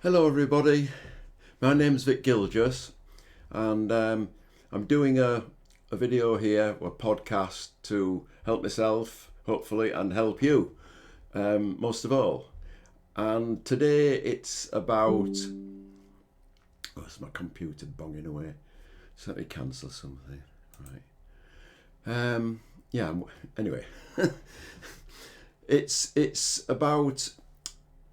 Hello everybody, my name's Vic Gilgis and I'm doing a video here, a podcast to help myself hopefully and help you most of all. And today it's about, oh, it's my computer bonging away, so let me cancel something, right. Yeah, anyway, it's about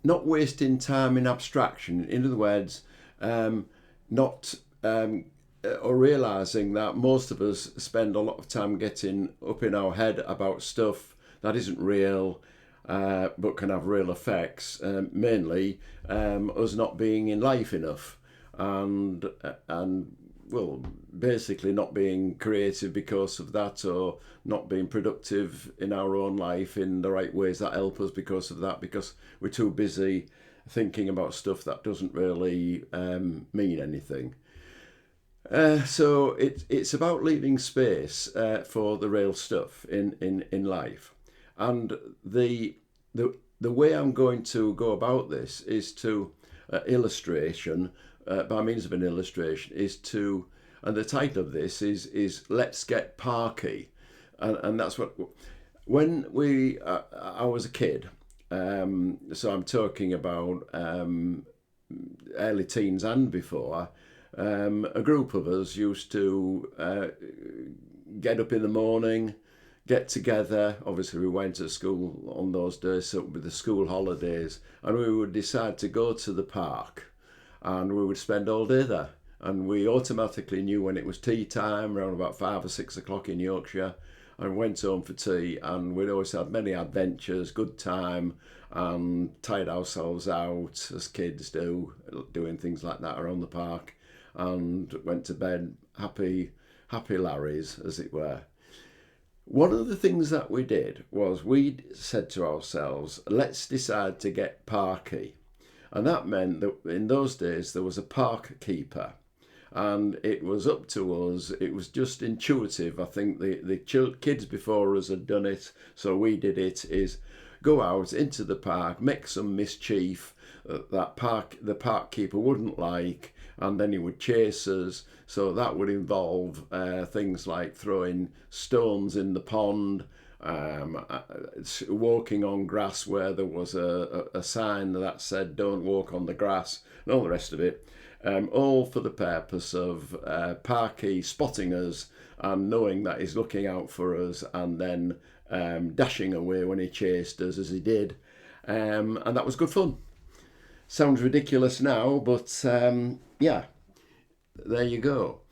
not wasting time in abstraction. In other words, not or realizing that most of us spend a lot of time getting up in our head about stuff that isn't real, but can have real effects. Mainly, us not being in life enough, and well, basically not being creative because of that, or not being productive in our own life in the right ways that help us because of that, because we're too busy thinking about stuff that doesn't really mean anything. So it's about leaving space for the real stuff in life. And the way I'm going to go about this is to illustration, by means of an illustration, is to, and the title of this is Let's Get Parky. And that's what, when I was a kid, so I'm talking about early teens and before, a group of us used to get up in the morning, get together. Obviously, we went to school on those days, so with the school holidays, and we would decide to go to the park, and we would spend all day there. And we automatically knew when it was tea time, around about 5 or 6 o'clock in Yorkshire, and went home for tea. And we'd always had many adventures, good time, and tired ourselves out as kids do, doing things like that around the park, and went to bed happy Larrys, as it were. One of the things that we did was we said to ourselves, let's decide to get Parky. And that meant that in those days there was a park keeper, and it was up to us. It was just intuitive. I think the kids before us had done it, so we did it, is go out into the park, make some mischief that the park keeper wouldn't like, and then he would chase us. So that would involve things like throwing stones in the pond, walking on grass where there was a sign that said don't walk on the grass, and all the rest of it, all for the purpose of Parky spotting us and knowing that he's looking out for us, and then dashing away when he chased us, as he did, and that was good fun. Sounds ridiculous now, but yeah, there you go.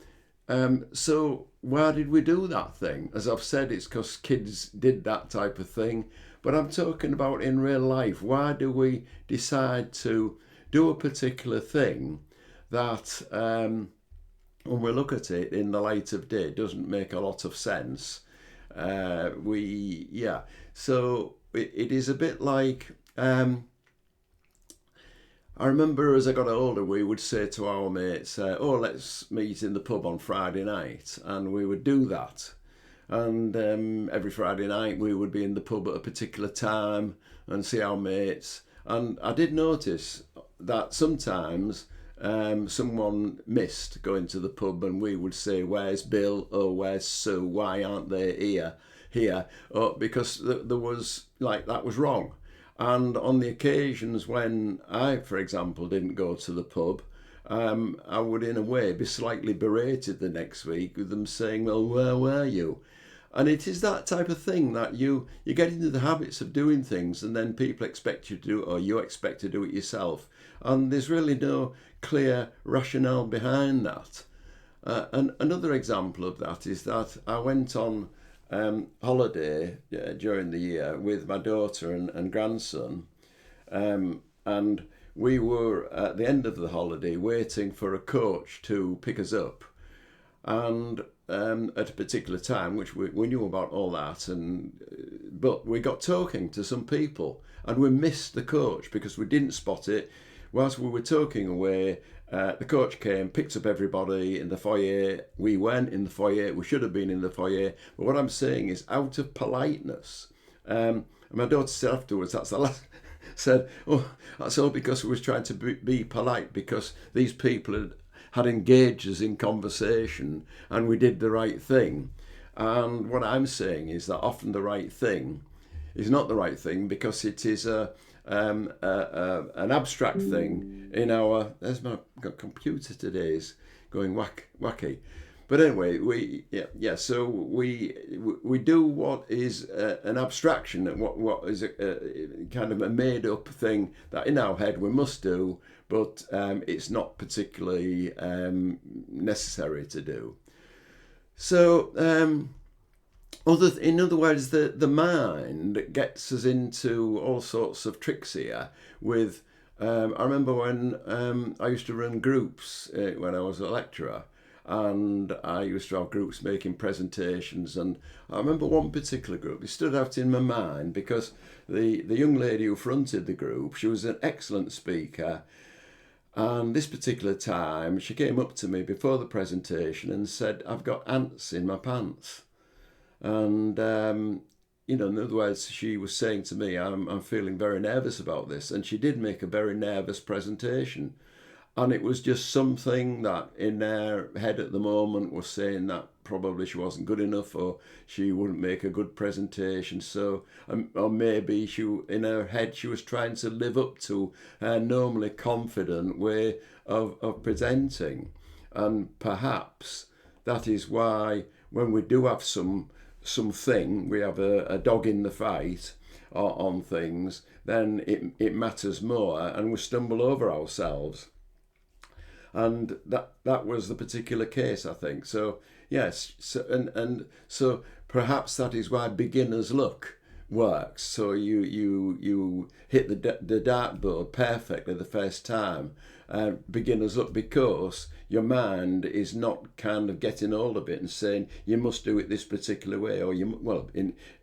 So why did we do that thing? As I've said, it's because kids did that type of thing. But I'm talking about in real life. Why do we decide to do a particular thing that, when we look at it in the light of day, doesn't make a lot of sense? So it is a bit like, I remember as I got older, we would say to our mates, oh, let's meet in the pub on Friday night. And we would do that. And every Friday night we would be in the pub at a particular time and see our mates. And I did notice that sometimes someone missed going to the pub, and we would say, where's Bill? Oh, where's Sue? Why aren't they here? Oh, because there was, like, that was wrong. And on the occasions when I, for example, didn't go to the pub, I would in a way be slightly berated the next week with them saying, well, where were you? And it is that type of thing that you get into the habits of doing things, and then people expect you to do it, or you expect to do it yourself. And there's really no clear rationale behind that. And another example of that is that I went on holiday during the year with my daughter and grandson, and we were at the end of the holiday waiting for a coach to pick us up, and at a particular time, which we knew about all that, but we got talking to some people and we missed the coach because we didn't spot it. Whilst we were talking away, the coach came, picked up everybody in the foyer. We went in the foyer. We should have been in the foyer. But what I'm saying is, out of politeness, and my daughter said afterwards, that's the last, said, "Oh, that's all because we was trying to be polite because these people had engaged us in conversation and we did the right thing." And what I'm saying is that often the right thing is not the right thing because it is an abstract thing in our. There's my computer today is going wacky. But anyway, so we do what is an abstraction and what is a kind of a made up thing that in our head we must do, but it's not particularly necessary to do. So, in other words, the mind gets us into all sorts of tricks here. With I remember when I used to run groups when I was a lecturer, and I used to have groups making presentations. And I remember one particular group. It stood out in my mind because the young lady who fronted the group, she was an excellent speaker. And this particular time, she came up to me before the presentation and said, "I've got ants in my pants." And, in other words, she was saying to me, I'm feeling very nervous about this. And she did make a very nervous presentation. And it was just something that in her head at the moment was saying that probably she wasn't good enough or she wouldn't make a good presentation. So, or maybe in her head she was trying to live up to her normally confident way of presenting. And perhaps that is why when we do have something, we have a dog in the fight on things, then it matters more and we stumble over ourselves. And that was the particular case, I think. So yes, so perhaps that is why beginner's luck works. So you hit the dartboard perfectly the first time. Beginner's luck because your mind is not kind of getting hold of it and saying you must do it this particular way, or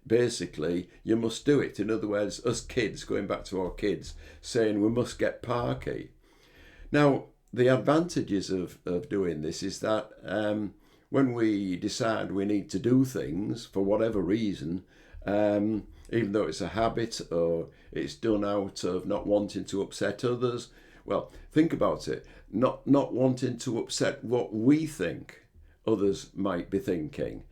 basically you must do it. In other words, us kids, going back to our kids, saying we must get Parky. Now, the advantages of doing this is that when we decide we need to do things for whatever reason, even though it's a habit or it's done out of not wanting to upset others, well, think about it, not wanting to upset what we think others might be thinking.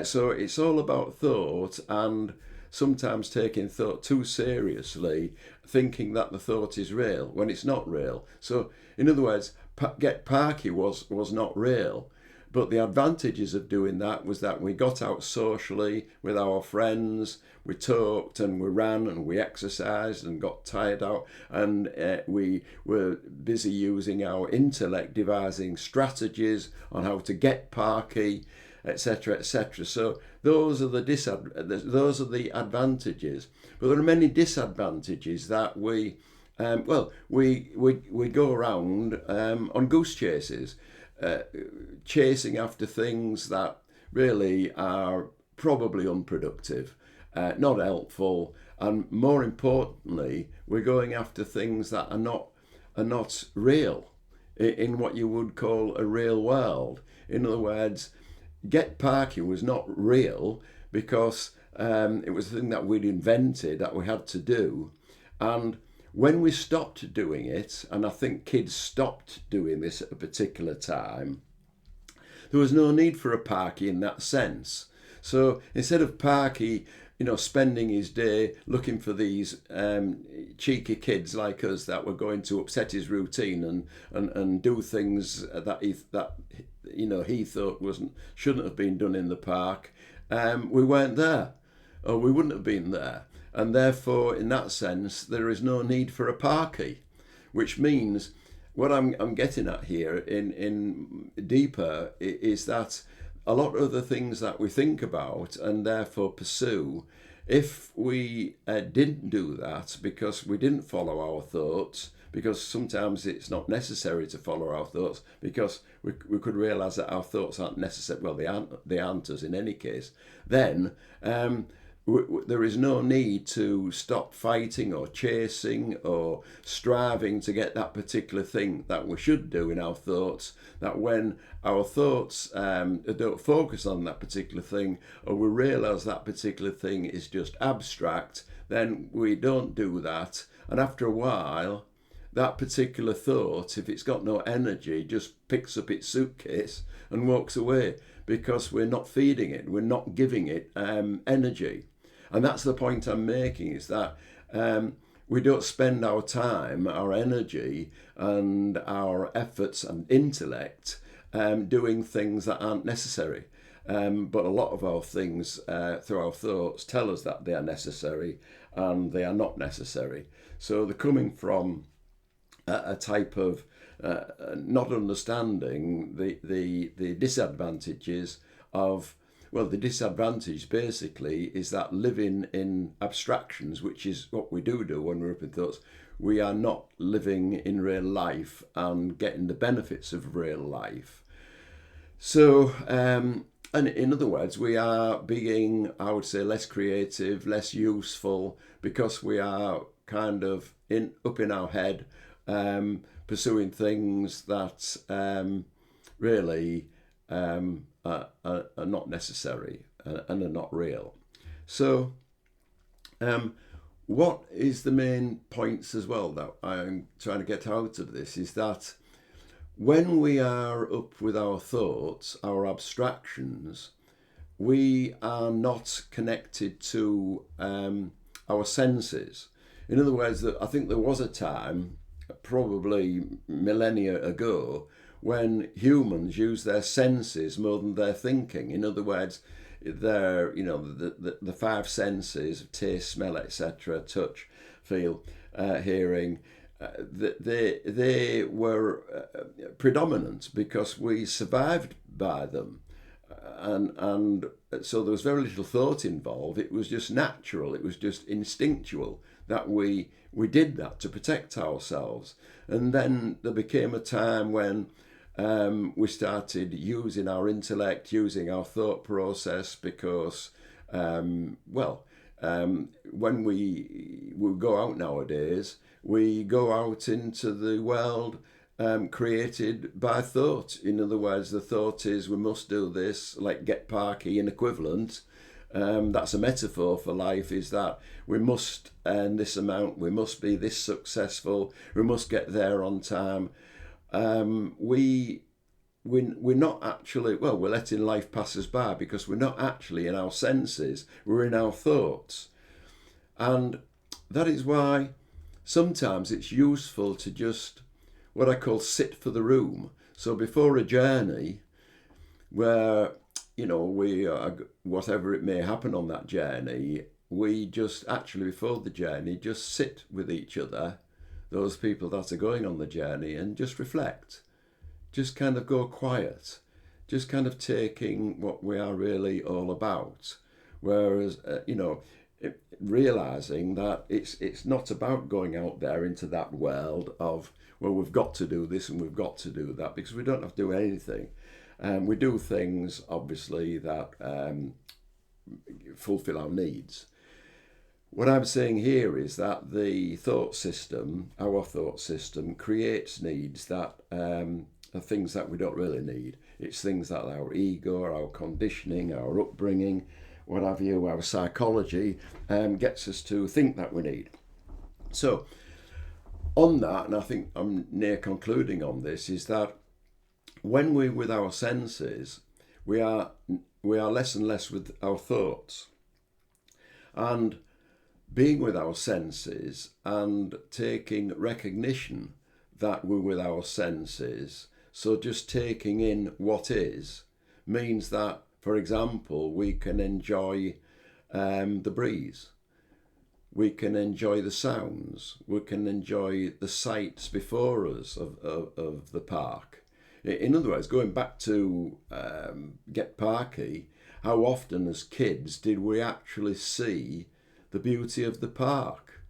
So it's all about thought, and sometimes taking thought too seriously, thinking that the thought is real when it's not real. So, in other words, Get Parky was not real. But the advantages of doing that was that we got out socially with our friends, we talked and we ran and we exercised and got tired out, and we were busy using our intellect, devising strategies on how to get Parky, etc., etc. So those are the advantages. But there are many disadvantages that we go around on goose chases, chasing after things that really are probably unproductive, not helpful, and more importantly, we're going after things that are not real in what you would call a real world. In other words, Get Parky was not real because it was a thing that we'd invented that we had to do, and when we stopped doing it, and I think kids stopped doing this at a particular time, there was no need for a Parky in that sense. So instead of Parky, spending his day looking for these cheeky kids like us that were going to upset his routine and do things that he thought shouldn't have been done in the park, we weren't there, or we wouldn't have been there. And therefore, in that sense, there is no need for a Parky, which means what I'm getting at here in deeper is that a lot of the things that we think about and therefore pursue, if we didn't do that because we didn't follow our thoughts, because sometimes it's not necessary to follow our thoughts, because we could realise that our thoughts aren't necessary, well, they aren't us in any case, then there is no need to stop fighting or chasing or striving to get that particular thing that we should do in our thoughts. That when our thoughts don't focus on that particular thing, or we realise that particular thing is just abstract, then we don't do that. And after a while, that particular thought, if it's got no energy, just picks up its suitcase and walks away, because we're not feeding it, we're not giving it energy. And that's the point I'm making, is that we don't spend our time, our energy, and our efforts and intellect doing things that aren't necessary. But a lot of our things through our thoughts tell us that they are necessary, and they are not necessary. So they're coming from a type of not understanding the disadvantages of, well, the disadvantage basically is that living in abstractions, which is what we do when we're up in thoughts, we are not living in real life and getting the benefits of real life. So, and in other words, we are being, I would say, less creative, less useful, because we are kind of up in our head, pursuing things that really are not necessary and are not real. So, what is the main points as well that I'm trying to get out of this is that when we are up with our thoughts, our abstractions, we are not connected to our senses. In other words, I think there was a time, probably millennia ago, when humans used their senses more than their thinking. In other words, their, the five senses of taste, smell, etc., touch, feel, hearing, they were predominant because we survived by them, and so there was very little thought involved. It was just natural. It was just instinctual that we did that to protect ourselves. And then there became a time when we started using our intellect, using our thought process, because, when we go out nowadays, we go out into the world created by thought. In other words, the thought is we must do this, like get Parky in equivalent. That's a metaphor for life, is that we must earn this amount, we must be this successful, we must get there on time. We're not actually, well, we're letting life pass us by because we're not actually in our senses, we're in our thoughts. And that is why sometimes it's useful to just, what I call, sit for the room. So before a journey where, we are, whatever it may happen on that journey, we just actually, before the journey, just sit with each other, those people that are going on the journey, and just reflect. Just kind of go quiet. Just kind of taking what we are really all about. Whereas, realizing that it's not about going out there into that world of, well, we've got to do this and we've got to do that, because we don't have to do anything. We do things, obviously, that fulfill our needs. What I'm saying here is that the thought system, our thought system, creates needs that are things that we don't really need. It's things that our ego, our conditioning, our upbringing, what have you, our psychology gets us to think that we need. So, on that, and I think I'm near concluding on this, is that when we're with our senses, we are less and less with our thoughts. And being with our senses and taking recognition that we're with our senses, so just taking in what is, means that, for example, we can enjoy the breeze. We can enjoy the sounds. We can enjoy the sights before us of the park. In other words, going back to Get Parky, how often as kids did we actually see the beauty of the park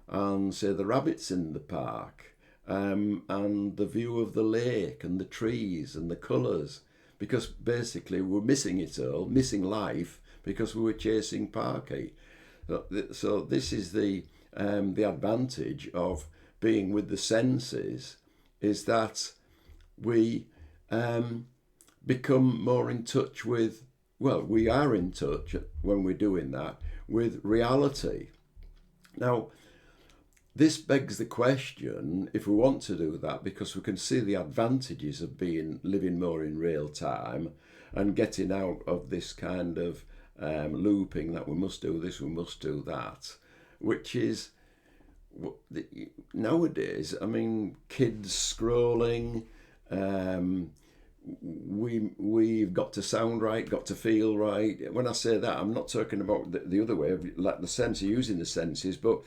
and, say, the rabbits in the park and the view of the lake and the trees and the colours? Because basically we're missing it all, missing life, because we were chasing Parky. So this is the advantage of being with the senses, is that we become more in touch with, well, we are in touch when we're doing that with reality. Now, this begs the question, if we want to do that, because we can see the advantages of living more in real time and getting out of this kind of looping that we must do this, we must do that, which is nowadays, I mean, kids scrolling, we've got to sound right, got to feel right. When I say that, I'm not talking about the other way, like the sense of using the senses, but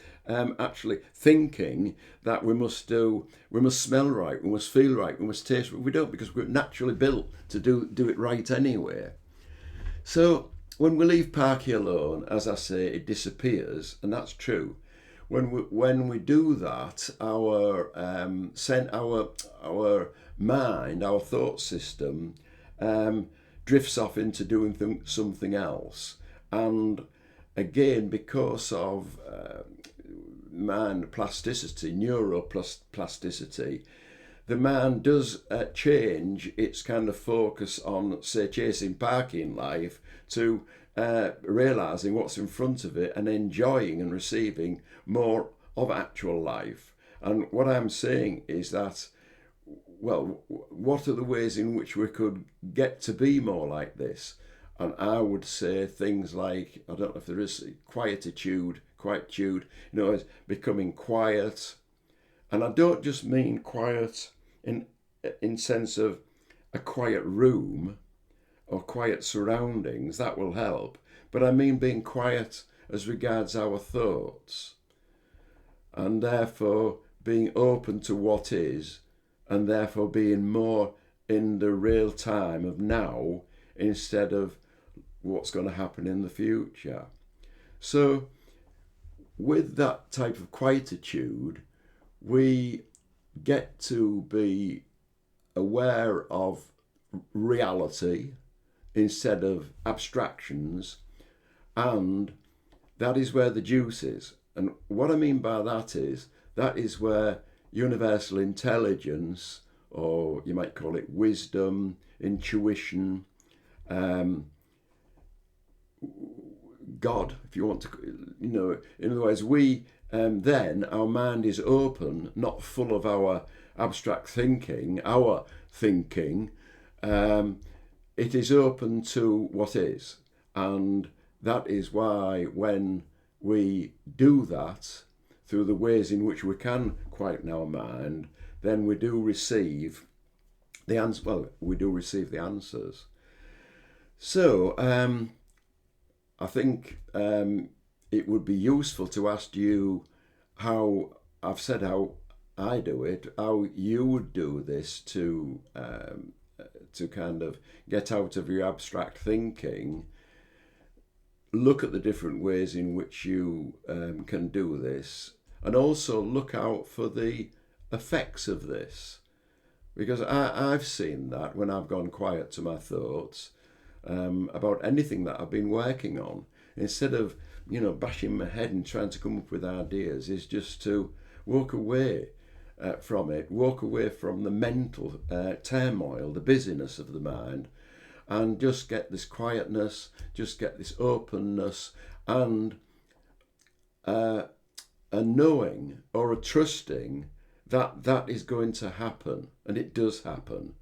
actually thinking that we must smell right, we must feel right, we must taste right. We don't, because we're naturally built to do it right anyway. So when we leave Parky alone, as I say, it disappears, and that's true. When we do that, our mind, our thought system, drifts off into doing something else. And again, because of mind plasticity, neuroplasticity, the mind does change its kind of focus on, say, chasing Parky in life to realising what's in front of it and enjoying and receiving more of actual life. And what I'm saying is that, well, what are the ways in which we could get to be more like this? And I would say things like, I don't know if there is quietude, is becoming quiet. And I don't just mean quiet in sense of a quiet room or quiet surroundings, that will help. But I mean being quiet as regards our thoughts, and therefore being open to what is, and therefore being more in the real time of now instead of what's going to happen in the future. So with that type of quietude, we get to be aware of reality instead of abstractions, and that is where the juice is. And what I mean by that is where universal intelligence, or you might call it wisdom, intuition, God, if you want to, in other words, then our mind is open, not full of our abstract thinking, it is open to what is. And that is why when we do that, through the ways in which we can quieten our mind, then we do receive the answer. Well, we do receive the answers. So I think it would be useful to ask you how, I've said how I do it, how you would do this to kind of get out of your abstract thinking. Look at the different ways in which you can do this, and also look out for the effects of this, because I've seen that when I've gone quiet to my thoughts about anything that I've been working on, instead of bashing my head and trying to come up with ideas, is just to walk away from it, walk away from the mental turmoil, the busyness of the mind, and just get this quietness, just get this openness, and a knowing or a trusting that is going to happen, and it does happen.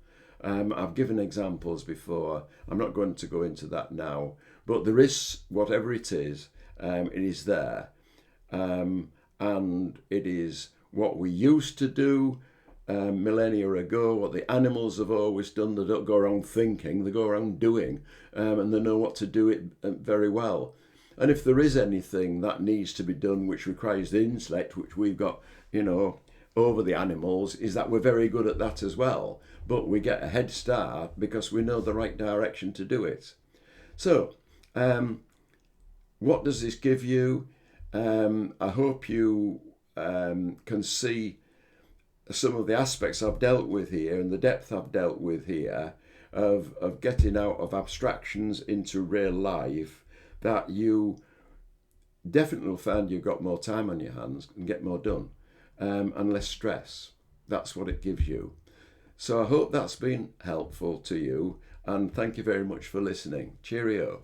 I've given examples before. I'm not going to go into that now, but there is, whatever it is there, and it is what we used to do millennia ago, what the animals have always done. They don't go around thinking, they go around doing, and they know what to do it very well. And if there is anything that needs to be done which requires the intellect, which we've got, over the animals, is that we're very good at that as well. But we get a head start because we know the right direction to do it. So, what does this give you? I hope you can see some of the aspects I've dealt with here and the depth I've dealt with here of getting out of abstractions into real life, that you definitely will find you've got more time on your hands and get more done, and less stress. That's what it gives you. So I hope that's been helpful to you, and thank you very much for listening. Cheerio.